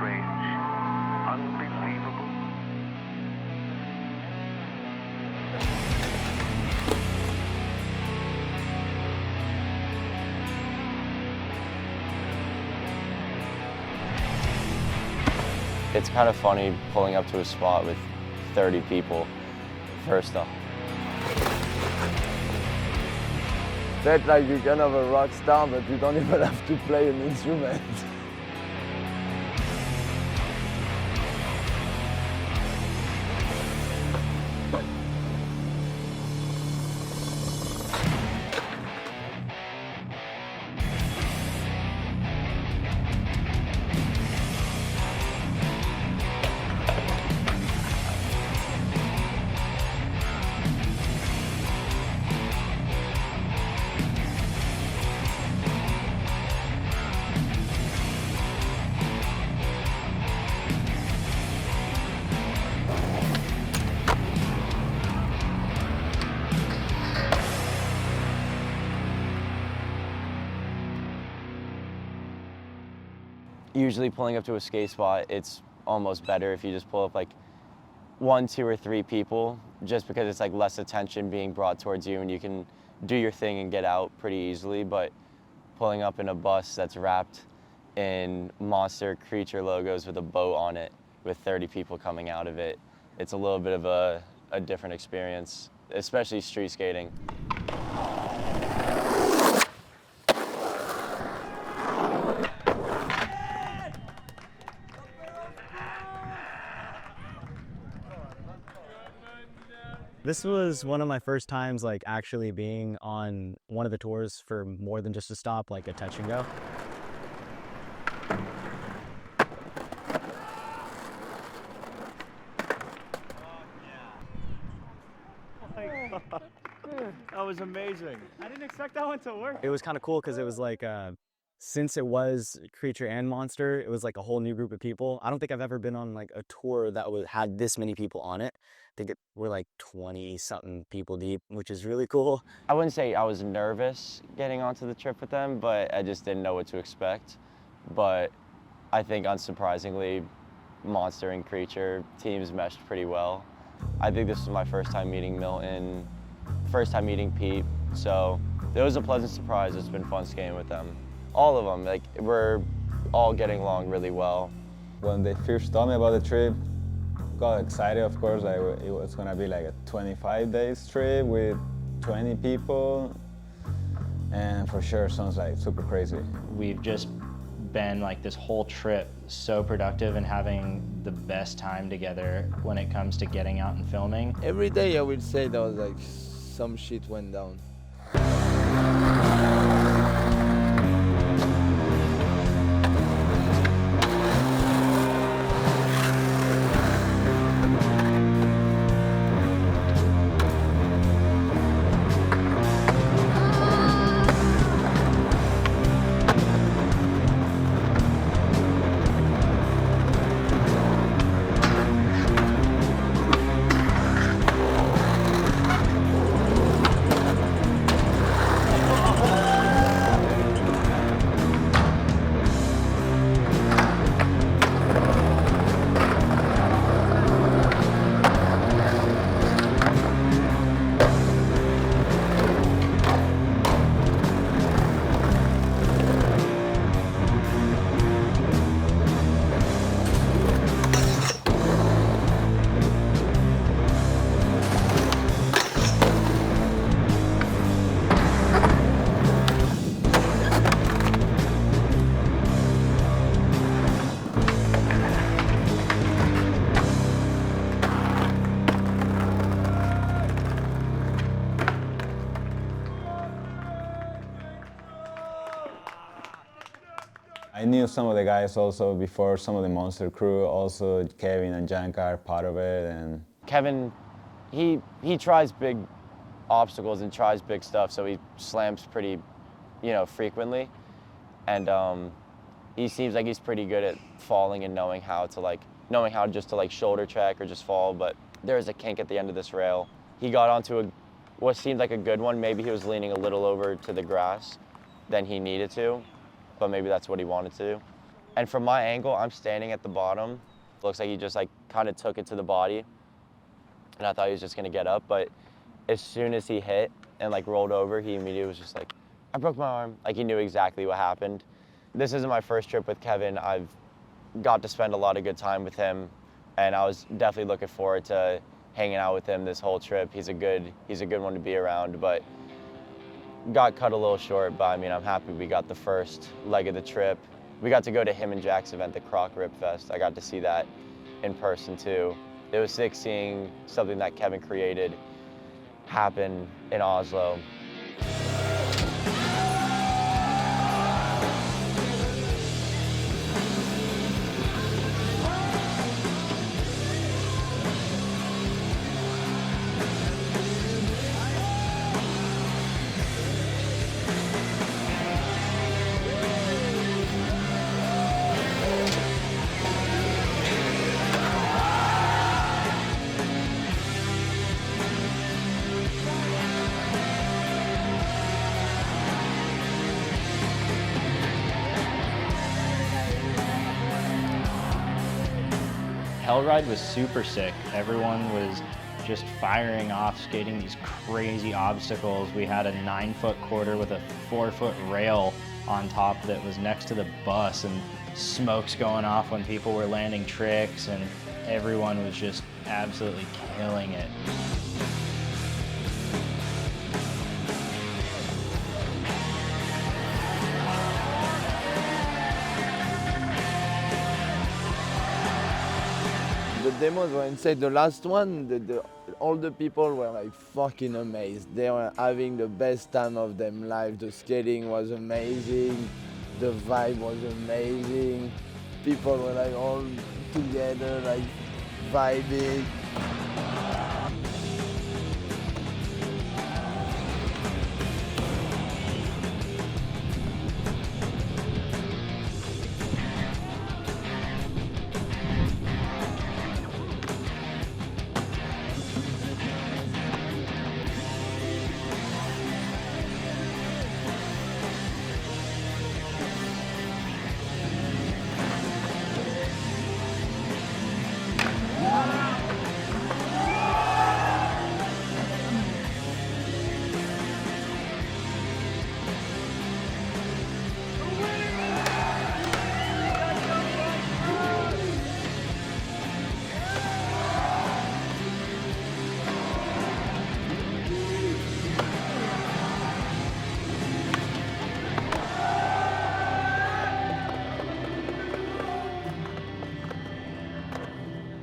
strange, unbelievable. It's kind of funny pulling up to a spot with 30 people, first off. That like you can have a rock star, but you don't even have to play an instrument. Usually pulling up to a skate spot, it's almost better if you just pull up like 1, 2, or 3 people, just because it's like less attention being brought towards you and you can do your thing and get out pretty easily. But pulling up in a bus that's wrapped in monster creature logos with a boat on it with 30 people coming out of it, it's a little bit of a different experience, especially street skating. This was one of my first times like actually being on one of the tours for more than just a stop, like a touch and go. That was amazing. I didn't expect that one to work. It was kind of cool because it was like, since it was creature and monster, it was like a whole new group of people. I don't think I've ever been on like a tour that had this many people on it. I think we're like 20-something people deep, which is really cool. I wouldn't say I was nervous getting onto the trip with them, but I just didn't know what to expect. But I think unsurprisingly, monster and creature teams meshed pretty well. I think this was my first time meeting Milton, first time meeting Pete, so it was a pleasant surprise. It's been fun skating with them. All of them, like, we're all getting along really well. When they first told me about the trip, got excited, of course. Like, it was gonna be like a 25 days trip with 20 people, and for sure sounds like super crazy. We've just been like this whole trip so productive and having the best time together when it comes to getting out and filming. Every day I would say that was like some shit went down. I knew some of the guys also before, some of the Monster crew, also Kevin and Jhancarlos are part of it. And Kevin, he tries big obstacles and tries big stuff, so he slams pretty, frequently. And he seems like he's pretty good at falling and knowing how just to shoulder check or just fall, but there's a kink at the end of this rail. He got onto what seemed like a good one. Maybe he was leaning a little over to the grass than he needed to, but maybe that's what he wanted to do. And from my angle, I'm standing at the bottom. Looks like he just like kind of took it to the body. And I thought he was just gonna get up, but as soon as he hit and like rolled over, he immediately was just like, I broke my arm. Like he knew exactly what happened. This isn't my first trip with Kevin. I've got to spend a lot of good time with him, and I was definitely looking forward to hanging out with him this whole trip. He's a good one to be around, but got cut a little short. But I mean, I'm happy we got the first leg of the trip. We got to go to him and Jack's event, the Croc Rip Fest. I got to see that in person too. It was sick seeing something that Kevin created happen in Oslo. Hellride was super sick. Everyone was just firing off, skating these crazy obstacles. We had a 9-foot quarter with a 4-foot rail on top that was next to the bus, and smokes going off when people were landing tricks, and everyone was just absolutely killing it. The demos were insane. The last one, all the people were like fucking amazed. They were having the best time of their life. The skating was amazing. The vibe was amazing. People were like all together, like vibing.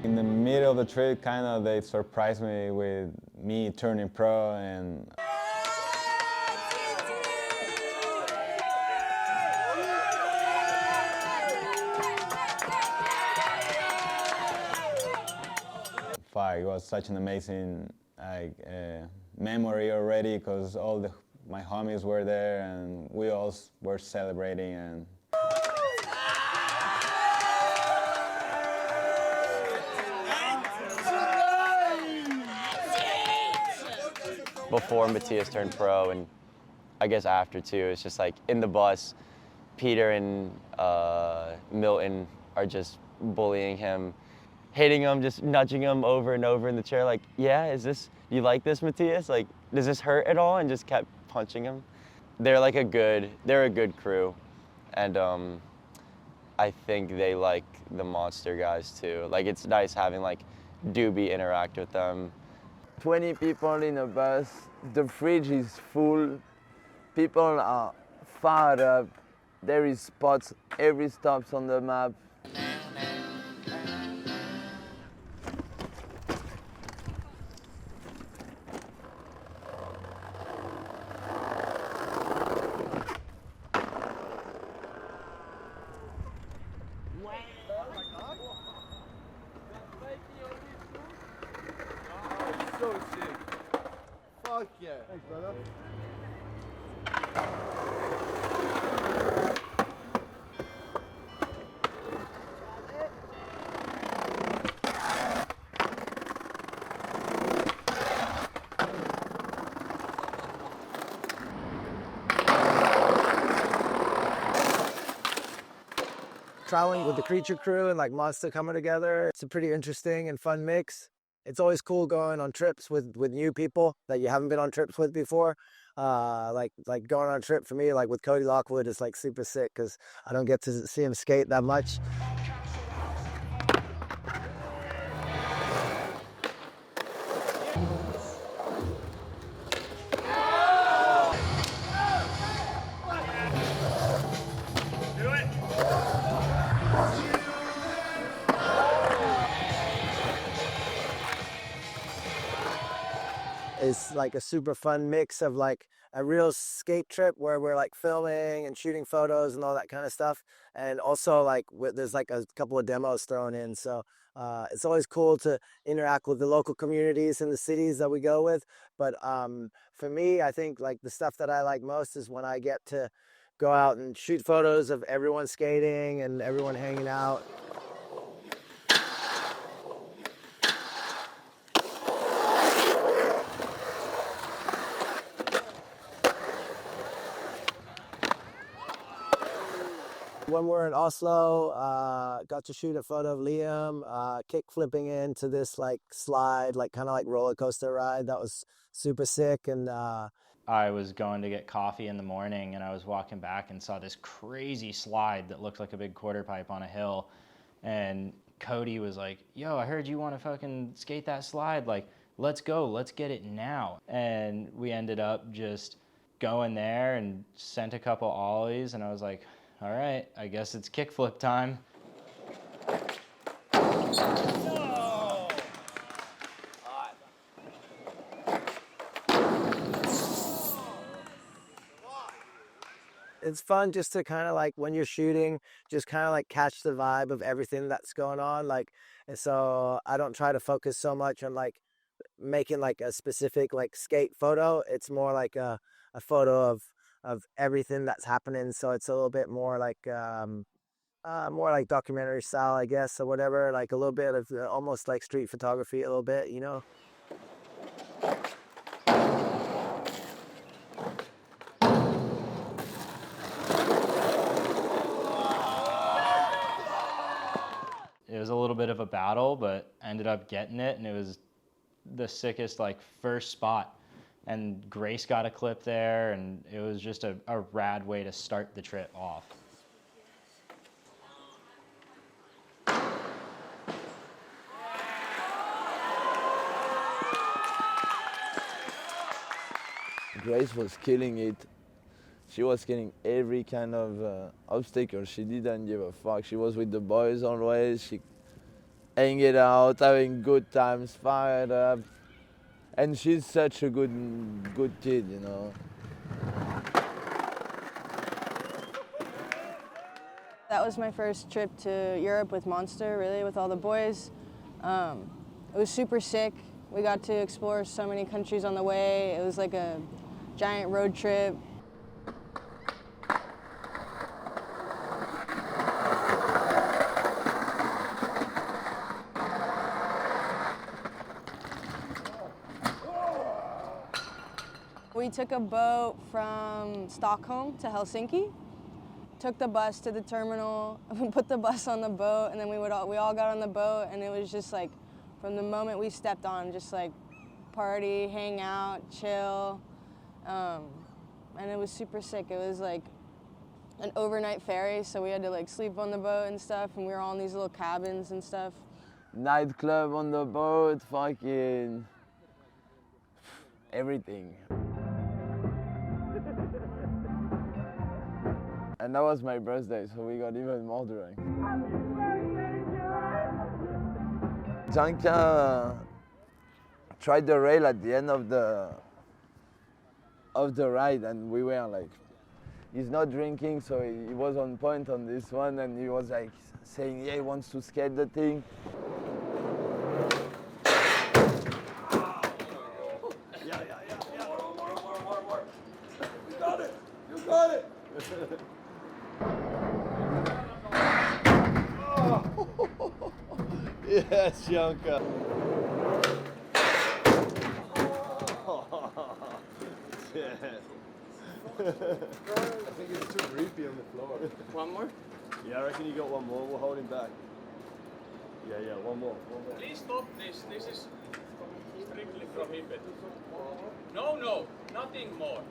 In the middle of the trip, kind of they surprised me with me turning pro, and fuck, it was such an amazing memory already, because my homies were there and we all were celebrating. And before Mathias turned pro, and I guess after too, it's just like in the bus, Peter and Milton are just bullying him, hitting him, just nudging him over and over in the chair, like, yeah, do you like this, Mathias? Like, does this hurt at all? And just kept punching him. They're a good crew, and I think they like the monster guys too. Like, it's nice having like Doobie interact with them. 20 people in a bus, the fridge is full, people are fired up, there is spots, every stop's on the map. So sick. Fuck yeah. Thanks, brother. traveling with the creature crew and like Monster coming together. It's a pretty interesting and fun mix. It's always cool going on trips with new people that you haven't been on trips with before. Like going on a trip for me, like with Cody Lockwood, is like super sick because I don't get to see him skate that much. It's like a super fun mix of like a real skate trip where we're like filming and shooting photos and all that kind of stuff. And also like there's like a couple of demos thrown in. So it's always cool to interact with the local communities in the cities that we go with. But for me, I think like the stuff that I like most is when I get to go out and shoot photos of everyone skating and everyone hanging out. When we're in Oslo, got to shoot a photo of Liam kick flipping into this like slide, like kind of like roller coaster ride. That was super sick. And I was going to get coffee in the morning and I was walking back and saw this crazy slide that looked like a big quarter pipe on a hill. And Cody was like, yo, I heard you want to fucking skate that slide. Like, let's go, let's get it now. And we ended up just going there and sent a couple ollies and I was like, all right, I guess it's kickflip time. It's fun just to kind of like when you're shooting, just kind of like catch the vibe of everything that's going on. Like, and so I don't try to focus so much on like making like a specific like skate photo. It's more like a photo of everything that's happening. So it's a little bit more like documentary style, I guess, or whatever. Like a little bit of almost like street photography, a little bit, you know. It was a little bit of a battle, but ended up getting it, and it was the sickest like first spot. And Grace got a clip there, and it was just a rad way to start the trip off. Grace was killing it. She was killing every kind of obstacle. She didn't give a fuck. She was with the boys always. She hang it out, having good times, fired up. And she's such a good kid, you know. That was my first trip to Europe with Monster, really, with all the boys. It was super sick. We got to explore so many countries on the way. It was like a giant road trip. We took a boat from Stockholm to Helsinki, took the bus to the terminal, put the bus on the boat, and then we all got on the boat, and it was just like, from the moment we stepped on, just like party, hang out, chill, and it was super sick. It was like an overnight ferry, so we had to like sleep on the boat and stuff, and we were all in these little cabins and stuff. Nightclub on the boat, fucking everything. And that was my birthday, so we got even more drunk. Jhancarlos tried the rail at the end of the ride, and we were like, he's not drinking, so he was on point on this one, and he was like saying, yeah, he wants to skate the thing. Yeah. More. You got it. Yes, Yanko. think it's too creepy on the floor. One more? Yeah, I reckon you got one more. We'll hold him back. Yeah, one more. Please stop this. This is strictly prohibited. No, nothing more.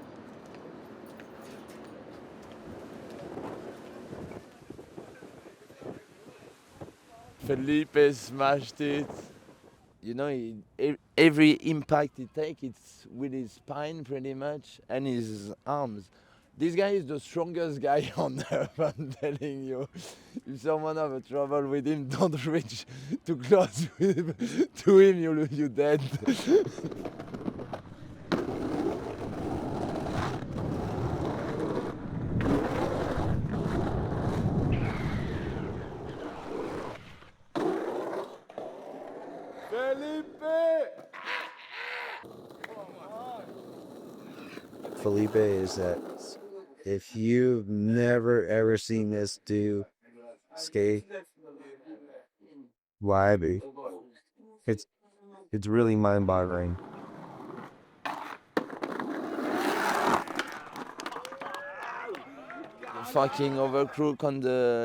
Felipe smashed it. You know, every impact he takes, it's with his spine pretty much and his arms. This guy is the strongest guy on earth, I'm telling you. If someone have a trouble with him, don't reach too close to him, you're dead. Felipe is that if you've never ever seen this dude skate, why? It's really mind-boggling. Fucking overcrook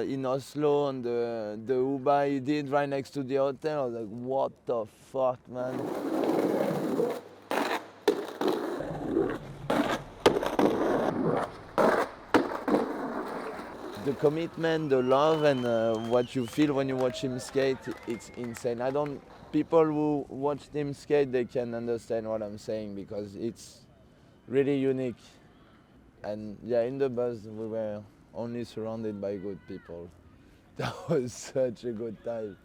in Oslo on the Uber he did right next to the hotel. I was like, what the fuck, man? The commitment, the love, and what you feel when you watch him skate, it's insane. People who watch him skate, they can understand what I'm saying because it's really unique. And yeah, in the bus, we were only surrounded by good people. That was such a good time.